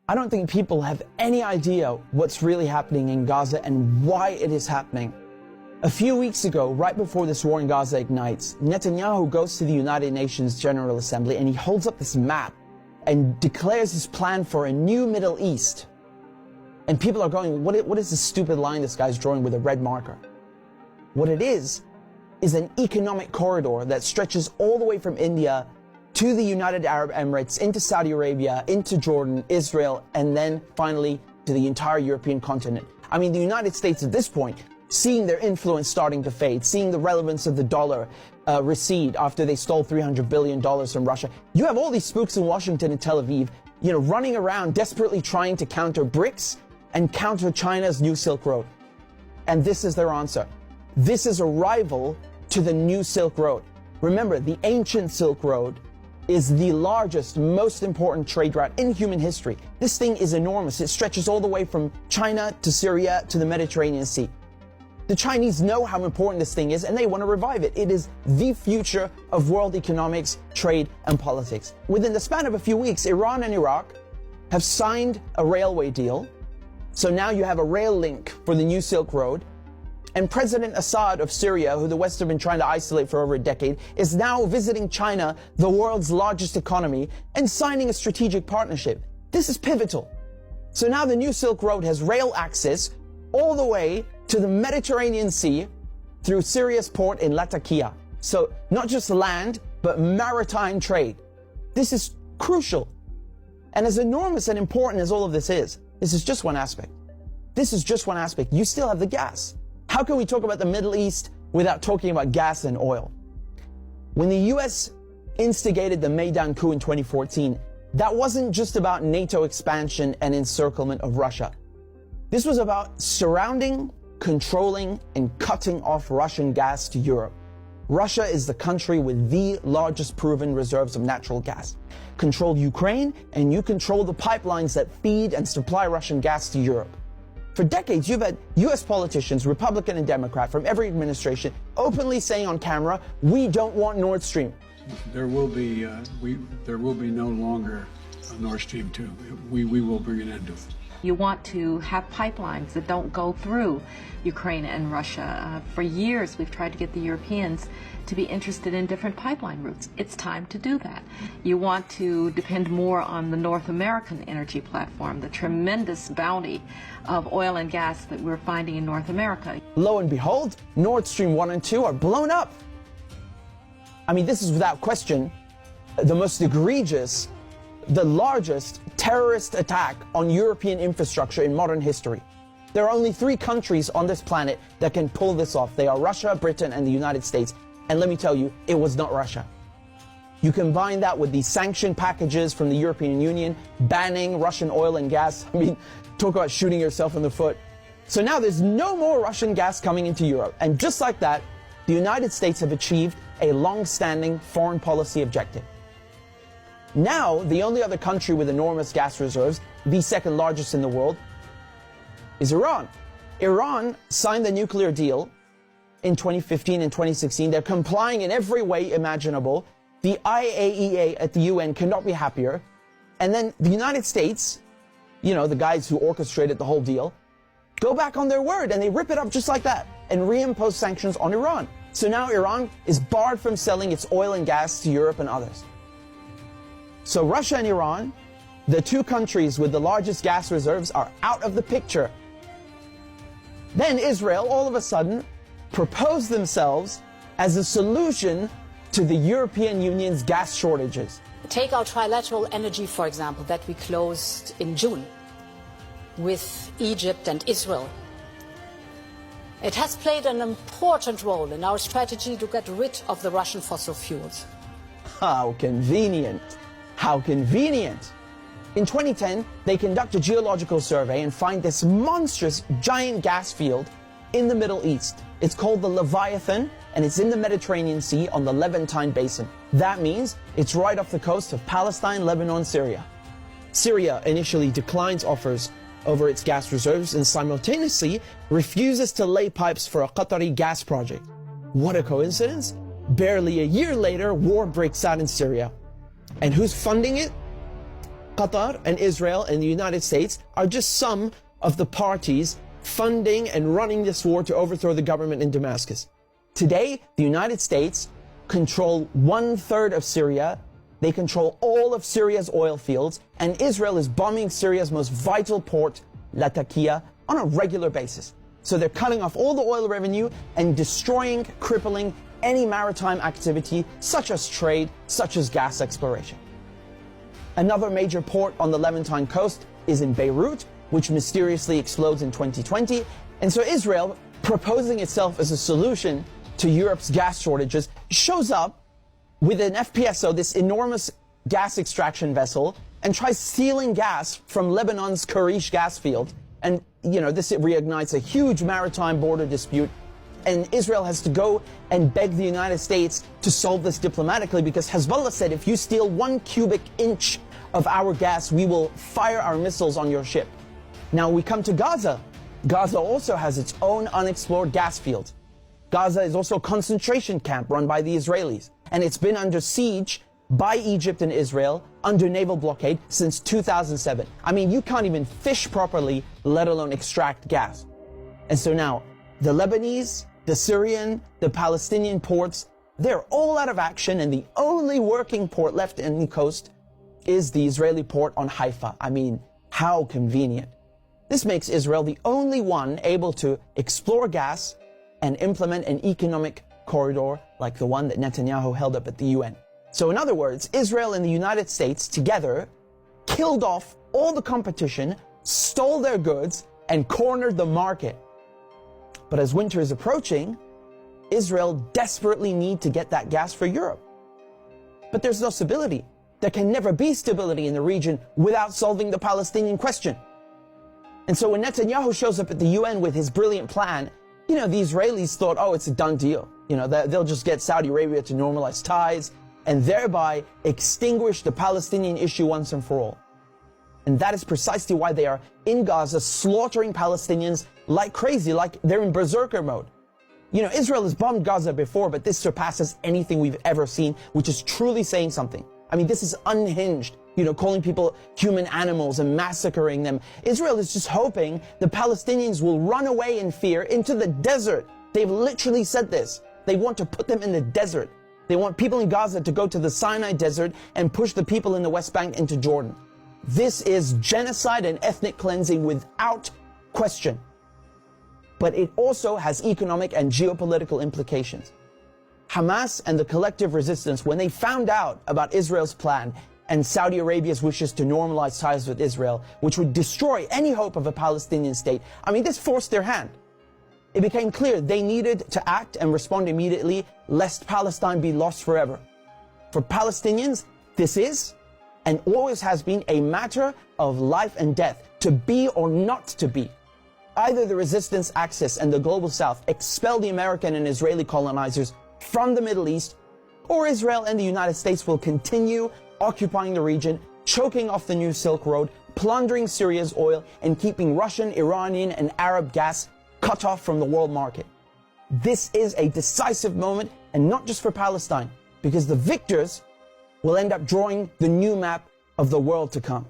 I don't think people have any idea what's really happening in Gaza and why it is happening. A few weeks ago, right before this war in Gaza ignites, Netanyahu goes to the United Nations General Assembly and he holds up this map and declares his plan for a new Middle East. And people are going, what is this stupid line this guy's drawing with a red marker? What it is an economic corridor that stretches all the way from India to the United Arab Emirates, into Saudi Arabia, into Jordan, Israel, and then finally to the entire European continent. I mean, the United States at this point, seeing their influence starting to fade, seeing the relevance of the dollar recede after they stole $300 billion from Russia. You have all these spooks in Washington and Tel Aviv, running around desperately trying to counter BRICS and counter China's new Silk Road. And this is their answer. This is a rival to the new Silk Road. Remember, the ancient Silk Road is the largest, most important trade route in human history. This thing is enormous. It stretches all the way from China to Syria to the Mediterranean Sea. The Chinese know how important this thing is and they want to revive it. It is the future of world economics, trade, and politics. Within the span of a few weeks, Iran and Iraq have signed a railway deal. So now you have a rail link for the new Silk Road. And President Assad of Syria, who the West have been trying to isolate for over a decade, is now visiting China, the world's largest economy, and signing a strategic partnership. This is pivotal. So now the new Silk Road has rail access all the way to the Mediterranean Sea through Syria's port in Latakia. So not just land, but maritime trade. This is crucial. And as enormous and important as all of this is just one aspect. This is just one aspect. You still have the gas. How can we talk about the Middle East without talking about gas and oil? When the US instigated the Maidan coup in 2014, that wasn't just about NATO expansion and encirclement of Russia. This was about surrounding, controlling, and cutting off Russian gas to Europe. Russia is the country with the largest proven reserves of natural gas. Control Ukraine, and you control the pipelines that feed and supply Russian gas to Europe. For decades, you've had US politicians, Republican and Democrat, from every administration, openly saying on camera, we don't want Nord Stream. There will be no longer a Nord Stream 2. We will bring an end to it. You want to have pipelines that don't go through Ukraine and Russia. For years, we've tried to get the Europeans to be interested in different pipeline routes. It's time to do that. You want to depend more on the North American energy platform, the tremendous bounty of oil and gas that we're finding in North America. Lo and behold, Nord Stream 1 and 2 are blown up. I mean, this is without question the most egregious, the largest terrorist attack on European infrastructure in modern history. There are only 3 countries on this planet that can pull this off. They are Russia, Britain, and the United States. And let me tell you, it was not Russia. You combine that with the sanction packages from the European Union, banning Russian oil and gas. I mean, talk about shooting yourself in the foot. So now there's no more Russian gas coming into Europe. And just like that, the United States have achieved a long-standing foreign policy objective. Now, the only other country with enormous gas reserves, the second largest in the world, is Iran. Iran signed the nuclear deal in 2015 and 2016. They're complying in every way imaginable. The IAEA at the UN cannot be happier. And then the United States, the guys who orchestrated the whole deal, go back on their word and they rip it up just like that and reimpose sanctions on Iran. So now Iran is barred from selling its oil and gas to Europe and others. So Russia and Iran, the 2 countries with the largest gas reserves, are out of the picture. Then Israel, all of a sudden, proposed themselves as a solution to the European Union's gas shortages. Take our trilateral energy, for example, that we closed in June with Egypt and Israel. It has played an important role in our strategy to get rid of the Russian fossil fuels. How convenient. How convenient. In 2010, they conduct a geological survey and find this monstrous giant gas field in the Middle East. It's called the Leviathan, and it's in the Mediterranean Sea on the Levantine Basin. That means it's right off the coast of Palestine, Lebanon, Syria. Syria initially declines offers over its gas reserves and simultaneously refuses to lay pipes for a Qatari gas project. What a coincidence! Barely a year later, war breaks out in Syria. And who's funding it? Qatar and Israel and the United States are just some of the parties funding and running this war to overthrow the government in Damascus. Today, the United States control 1/3 of Syria. They control all of Syria's oil fields, and Israel is bombing Syria's most vital port, Latakia, on a regular basis. So they're cutting off all the oil revenue and destroying, crippling any maritime activity, such as trade, such as gas exploration. Another major port on the Levantine coast is in Beirut, which mysteriously explodes in 2020. And so Israel, proposing itself as a solution to Europe's gas shortages, shows up with an FPSO, this enormous gas extraction vessel, and tries stealing gas from Lebanon's Karish gas field. And, this reignites a huge maritime border dispute. And Israel has to go and beg the United States to solve this diplomatically, because Hezbollah said, if you steal 1 cubic inch of our gas, we will fire our missiles on your ship. Now we come to Gaza. Gaza also has its own unexplored gas field. Gaza is also a concentration camp run by the Israelis, and it's been under siege by Egypt and Israel under naval blockade since 2007. I mean, you can't even fish properly, let alone extract gas. And so now, the Lebanese, the Syrian, the Palestinian ports, they're all out of action, and the only working port left in the coast is the Israeli port on Haifa. I mean, how convenient. This makes Israel the only one able to explore gas and implement an economic corridor like the one that Netanyahu held up at the UN. So in other words, Israel and the United States together killed off all the competition, stole their goods, and cornered the market. But as winter is approaching, Israel desperately needs to get that gas for Europe. But there's no stability. There can never be stability in the region without solving the Palestinian question. And so when Netanyahu shows up at the UN with his brilliant plan, the Israelis thought, oh, it's a done deal. They'll just get Saudi Arabia to normalize ties and thereby extinguish the Palestinian issue once and for all. And that is precisely why they are in Gaza slaughtering Palestinians like crazy, like they're in berserker mode. Israel has bombed Gaza before, but this surpasses anything we've ever seen, which is truly saying something. I mean, this is unhinged, calling people human animals and massacring them. Israel is just hoping the Palestinians will run away in fear into the desert. They've literally said this. They want to put them in the desert. They want people in Gaza to go to the Sinai Desert and push the people in the West Bank into Jordan. This is genocide and ethnic cleansing without question. But it also has economic and geopolitical implications. Hamas and the collective resistance, when they found out about Israel's plan and Saudi Arabia's wishes to normalize ties with Israel, which would destroy any hope of a Palestinian state, I mean, this forced their hand. It became clear they needed to act and respond immediately, lest Palestine be lost forever. For Palestinians, this is and always has been a matter of life and death, to be or not to be. Either the resistance axis and the global south expel the American and Israeli colonizers from the Middle East, or Israel and the United States will continue occupying the region, choking off the new Silk Road, plundering Syria's oil, and keeping Russian, Iranian, and Arab gas cut off from the world market. This is a decisive moment, and not just for Palestine, because the victors will end up drawing the new map of the world to come.